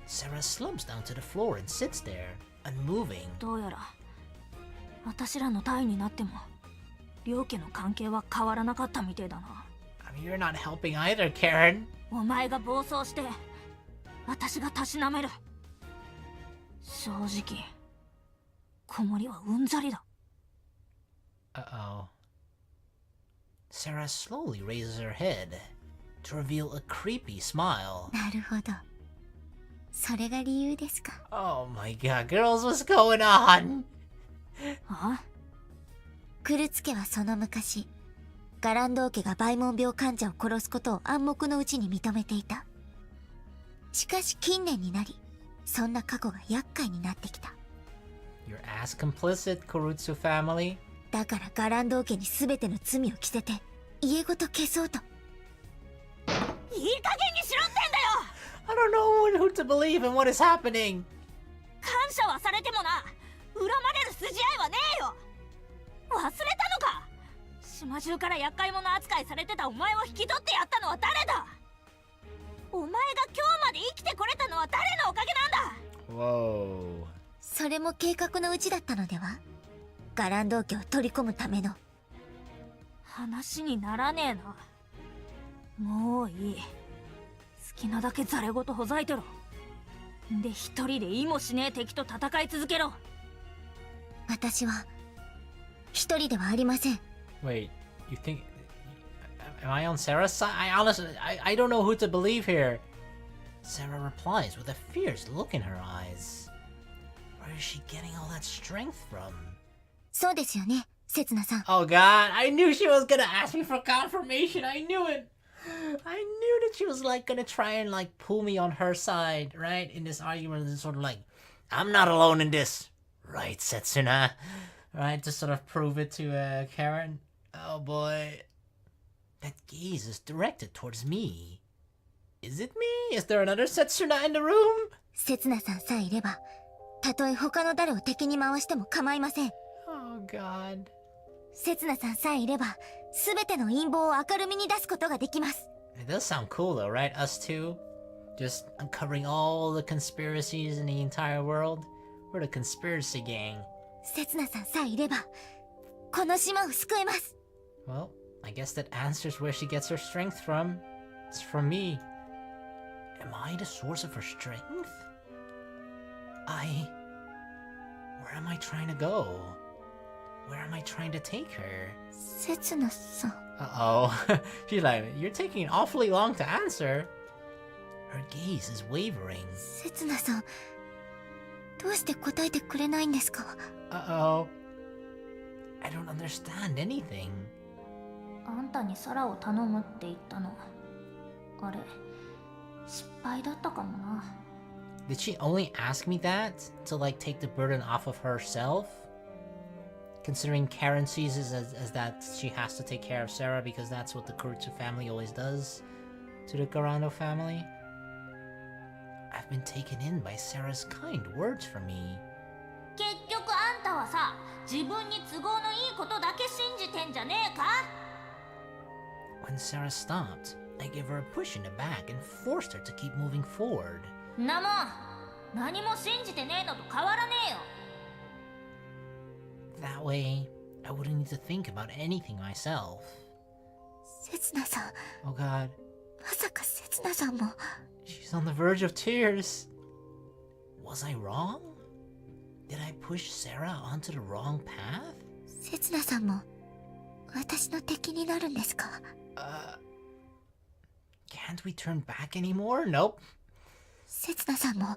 Sarah slumps down to the floor and sits there, unmoving. どうやら私らの隊になっても両家の関係は変わらなかったみてえだな。 I mean, you're not helping either, Karen. お前が暴走して私がたしなめる。正直子守はうんざりだ。 Uh-oh. Sarah slowly raises her head to reveal a creepy smile. なるほど。それが理由ですか。 Oh my god, girls, what's going on? あクルツ家はその昔、ガランド家がバイモン病患者を殺すことを暗黙のうちに認めていた。しかし近年になり、そんな過去が厄介になってきた。 You're as complicit, Kurutsu family. だからガランド家に全ての罪を着せて家ごと消そうと。いい加減にしろってんだよ。 I don't know who to believe and what is happening. 感謝はされてもな、恨まれる筋合いはねえよ。忘れたのか。島中から厄介者扱いされてたお前を引き取ってやったのは誰だ。お前が今日まで生きてこれたのは誰のおかげなんだ。 Whoa. それも計画のうちだったのでは。ガランド家を取り込むための。話にならねえな。もういい。好きなだけザレ言ほざいてろ。で一人で意もしねえ敵と戦い続けろ。私は一人ではありません。 Wait, you think... Am I on Sarah's side? I honestly... I don't know who to believe here. Sarah replies with a fierce look in her eyes. Where is she getting all that strength from? そうですよね、せつなさん。 Oh god, I knew she was gonna ask me for confirmation. I knew it. I knew that she was like gonna try and like pull me on her side, right? In this argument, it's sort of like, I'm not alone in this, right, Setsuna? Right, to sort of prove it to Karen. Oh boy, that gaze is directed towards me. Is it me? Is there another Setsuna in the room? せつなさんさえいれば、たとえ他の誰を敵に回しても構いません。 Oh god. せつなさんさえいれば、すべての陰謀を明るみに出すことができます。 It does sound cool though, right? Us two? Just uncovering all the conspiracies in the entire world. We're the conspiracy gang. せつなさんさえいれば、この島を救えます。 Well, I guess that answers where she gets her strength from. It's from me. Am I the source of her strength? Where am I trying to go? Where am I trying to take her? せつなさん。 Uh-oh. She's like, you're taking awfully long to answer. Her gaze is wavering. せつなさん、どうして答えてくれないんですか？ Uh-oh. I don't understand anything. あんたにサラを頼むって言ったの、あれ失敗だったかもな。 Did she only ask me that to like take the burden off of herself? Considering Karen sees it as that she has to take care of Sara because that's what the Kurutsu family always does to the Garando family? I've been taken in by Sarah's kind words for me. 結局あんたはさ、自分に都合のいいことだけ信じてんじゃねえか。 When Sara stopped, I gave her a push in the back and forced her to keep moving forward. なもん、何も信じてねえのと変わらねえよ。 That way, I wouldn't need to think about anything myself. せつなさん、 Oh god, まさかせつなさんも。 she's on the verge of tears. Was I wrong? Did I push Sara onto the wrong path? せつなさんも私の敵になるんですか？ Can't we turn back anymore? Nope. せつなさんも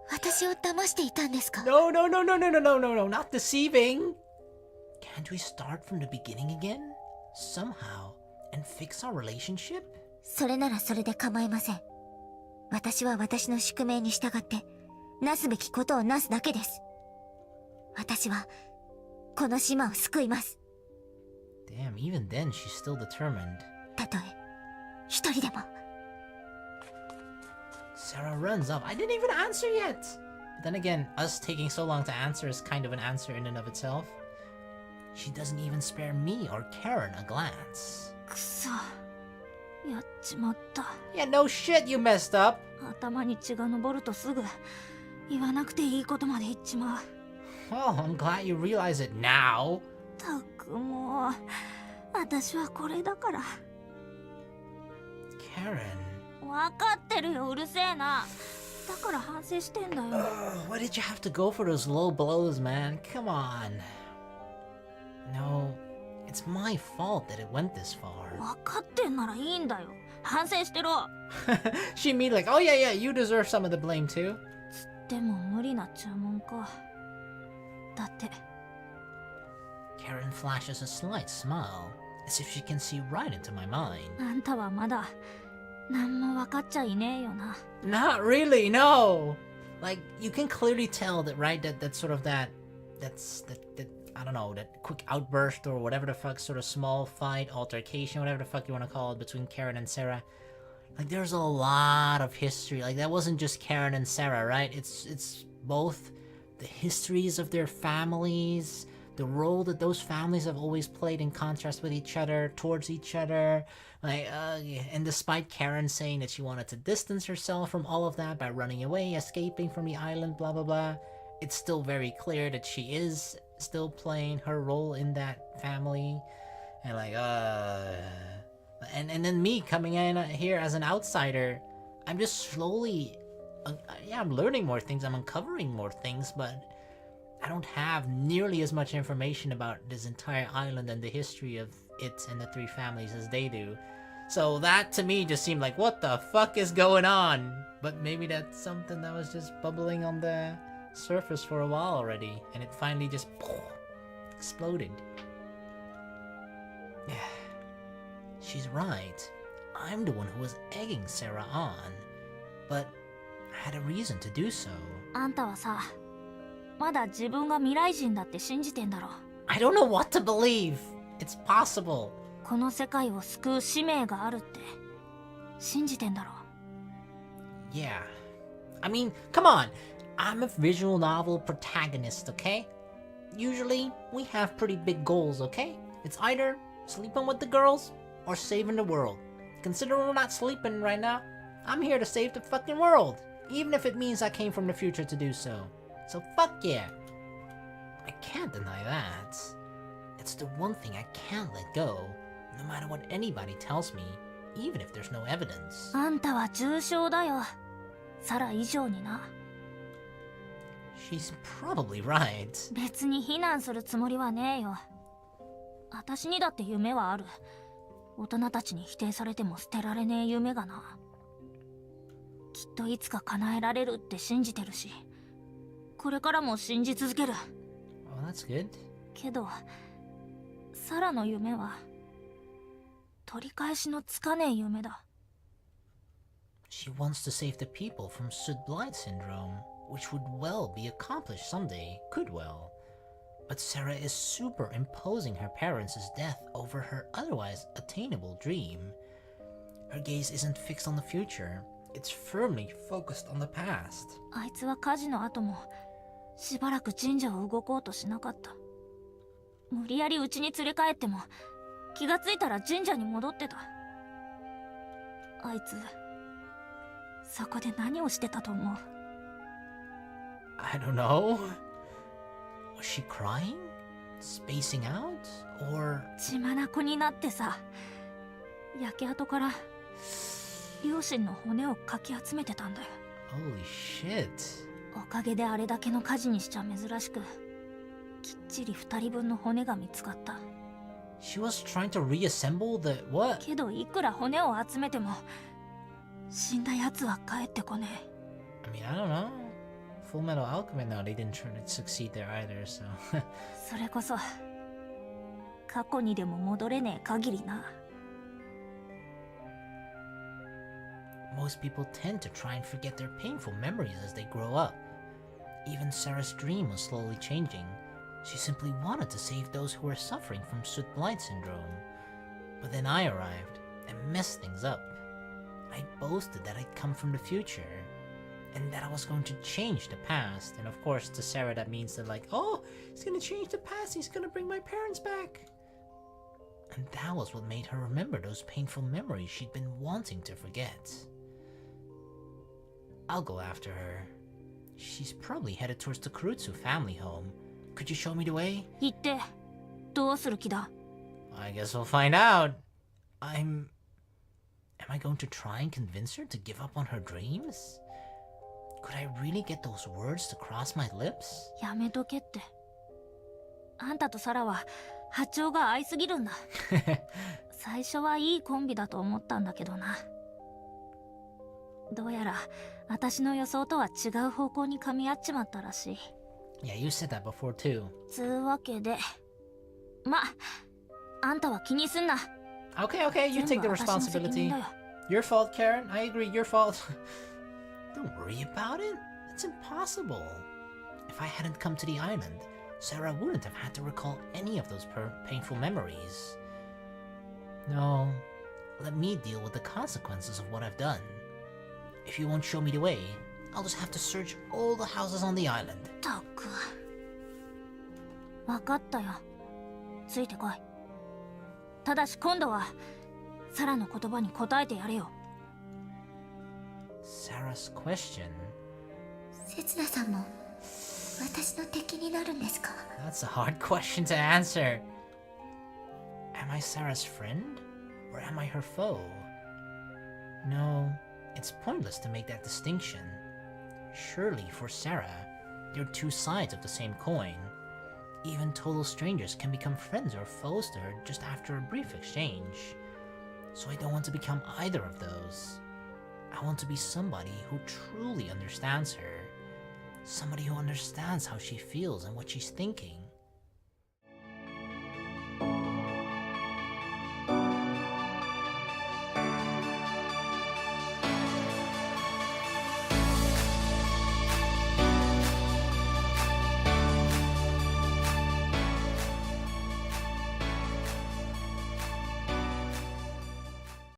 私を騙していたんですか？ No, no, no, no, no, no, no, no, no, not deceiving. Can't we start from the beginning again? Somehow, and fix our relationship? それならそれで構いません。私は私の宿命に従ってなすべきことをなすだけです。私はこの島を救います。 Damn, even then she's still determined. たとえ一人でも。 Sara runs up. I didn't even answer yet. But then again, us taking so long to answer is kind of an answer in and of itself. She doesn't even spare me or Karen a glance. くそ、やっちまった。 Yeah, no shit, you messed up. 頭に血が上るとすぐ言わなくていいことまで言っちまう。 Well, I'm glad you realize it now. たくもう、私はこれだから。 Karen. わかってるよ、うるせえな。だから反省してんだよ。 Why did you have to go for those low blows, man? Come on. No, it's my fault that it went this far. わかってんならいいんだよ。反省してろ。 She mean like, oh yeah, you deserve some of the blame too. でも無理な注文か。だって Karen flashes a slight smile, as if she can see right into my mind. あんたはまだ何も分かっちゃいねえよな。 Not really, no. Like you can clearly tell that, right? That's sort of that I don't know, that quick outburst or whatever the fuck, sort of small fight, altercation, whatever the fuck you want to call it, between Karen and Sarah. Like there's a lot of history. Like that wasn't just Karen and Sarah, right? It's both the histories of their families, the role that those families have always played in contrast with each other, towards each other. Like, and despite Karen saying that she wanted to distance herself from all of that by running away, escaping from the island, blah blah blah, it's still very clear that she is still playing her role in that family. And like, and then me coming in here as an outsider, I'm just slowly, I'm learning more things, I'm uncovering more things, but I don't have nearly as much information about this entire island and the history of it and the three families as they do. So that to me just seemed like, what the fuck is going on? But maybe that's something that was just bubbling on the surface for a while already, and it finally just exploded. She's right. I'm the one who was egging Sarah on, but I had a reason to do so. あんたはさ、まだ自分が未来人だって信じてんだろ。 I don't know what to believe. It's possible. この世界を救う使命があるって信じてんだろ。 Yeah. I mean, come on. I'm a visual novel protagonist, okay? Usually, we have pretty big goals, okay? It's either sleeping with the girls or saving the world. Considering we're not sleeping right now, I'm here to save the fucking world, even if it means I came from the future to do so. So fuck yeah. I can't deny that. It's the one thing I can't let go, no matter what anybody tells me, even if there's no evidence. あんたは重症だよ。サラ以上にな。 She's probably right. 別に非難するつもりはねえよ。私にだって夢はある。大人たちに否定されても捨てられねえ夢がな。きっといつか叶えられるって信じてるし、これからも信じ続ける。Oh, that's good. けど、サラの夢は取り返しのつかねえ夢だ。 She wants to save the people from Soot Blight syndrome, which would well be accomplished someday, could well. But Sarah is superimposing her parents' death over her otherwise attainable dream. Her gaze isn't fixed on the future, it's firmly focused on the past. あいつは火事の後もしばらく神社を動こうとしなかった。無理やり家に連れ帰っても気がついたら神社に戻ってた。あいつそこで何をしてたと思う？ I don't know. Was she crying? Spacing out? Or... 血眼になってさ、焼け跡から両親の骨をかき集めてたんだよ。 Holy shit. おかげであれだけの火事にしちゃ珍しく、きっちり2人分の骨が見つかった。 She was trying to reassemble the... what? けどいくら骨を集めても死んだやつは帰ってこねえ。 I mean, I don't know. Full Metal Alchemist, no, they didn't try to succeed there either, so... それこそ過去にでも戻れねえ限りな。 Most people tend to try and forget their painful memories as they grow up. Even Sarah's dream was slowly changing. She simply wanted to save those who were suffering from Soot Blight syndrome. But then I arrived and messed things up. I boasted that I'd come from the future, and that I was going to change the past. And of course, to Sarah that means that like, oh, he's gonna change the past, he's gonna bring my parents back. And that was what made her remember those painful memories she'd been wanting to forget. I'll go after her. She's probably headed towards the Kurutsu family home. Could you show me the way? 行ってどうする気だ？ I guess we'll find out. Am I going to try and convince her to give up on her dreams? Could I really get those words to cross my lips? やめとけって。あんたとサラは波長が合いすぎるんだ。最初はいいコンビだと思ったんだけどな。どうやら私の予想とは違う方向に噛み合っちまったらしい。 Yeah, you said that before too. つうわけで、ま、あんたは気にすんな。 Okay, okay, you take the 全部私の責 responsibility. 任だよ。 Your fault, Karen. I agree, your fault. Don't worry about it. It's impossible. If I hadn't come to the island, Sara wouldn't have had to recall any of those painful memories. No, let me deal with the consequences of what I've done. If you won't show me the way, I'll just have to search all the houses on the island. たく。わかったよ。ついてこい。ただし今度はサラの言葉に答えてやれよ。 Sarah's question? せつなさんも私の敵になるんですか？ That's a hard question to answer. Am I Sarah's friend? Or am I her foe? No, it's pointless to make that distinction. Surely, for Sara, they're two sides of the same coin. Even total strangers can become friends or foes to her just after a brief exchange. So I don't want to become either of those. I want to be somebody who truly understands her. Somebody who understands how she feels and what she's thinking.